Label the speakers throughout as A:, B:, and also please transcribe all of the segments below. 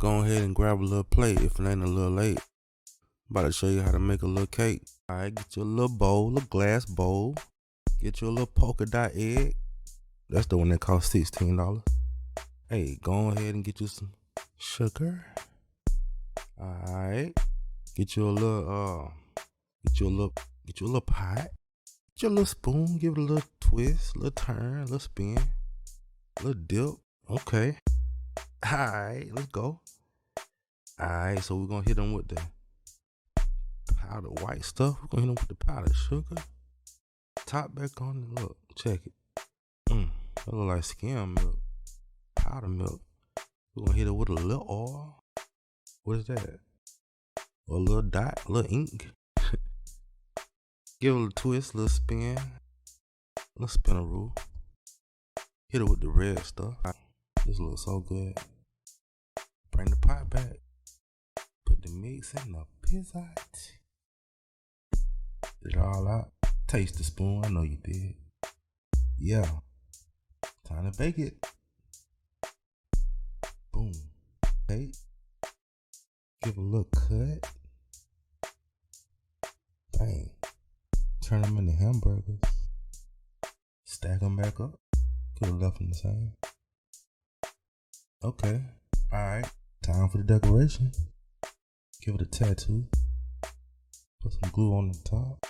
A: Go ahead and grab a little plate if it ain't a little late. I'm about to show you how to make a little cake. Alright, get you a little bowl, a little glass bowl. Get you a little polka dot egg. That's the one that costs $16. Hey, go ahead and get you some sugar. Alright. Get you a little get you a little pot. Get you a little spoon, give it a little twist, a little turn, a little spin, a little dip. Okay. Alright, let's go. Alright, so we're gonna hit them with the powder white stuff. We're gonna hit them with the powdered sugar. Top back on and look, check it. That look like skim milk, powder milk. We're gonna hit it with a little oil. What is that? A little dot, a little ink. Give it a little twist, a little spin, a little spinaroo. Hit it with the red stuff. This looks so good. Bring the pot back. Put the mix in the pizza. Get it all out. Taste the spoon. I know you did. Yeah. Time to bake it. Boom. Okay. Give a little cut. Bang. Turn them into hamburgers. Stack them back up. Could have left them the same. Okay. Alright. Time for the decoration. Give it a tattoo. Put some glue on the top.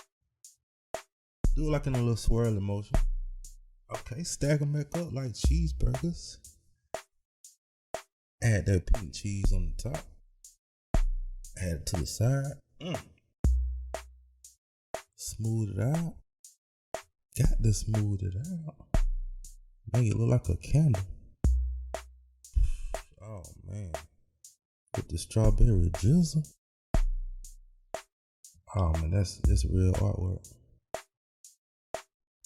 A: Do it like in a little swirling motion. Okay, stack them back up like cheeseburgers. Add that pink cheese on the top. Add it to the side. Smooth it out. Got to smooth it out. Make it look like a candle. Oh man. With the strawberry drizzle. Oh man, that's real artwork.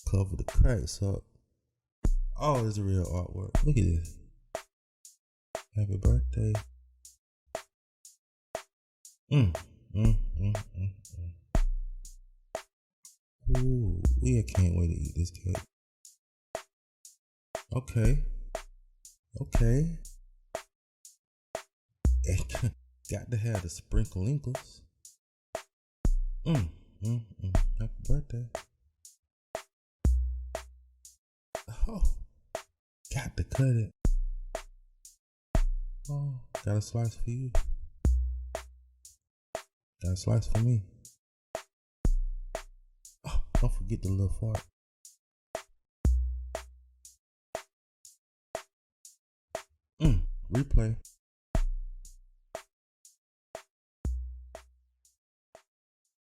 A: Cover the cracks up. Oh, it's real artwork. Look at this. Happy birthday. Ooh, I can't wait to eat this cake. Okay. Got to have the sprinkles. Happy birthday. Oh, got to cut it. Oh, got a slice for you. Got a slice for me. Oh, don't forget the little fart. Replay.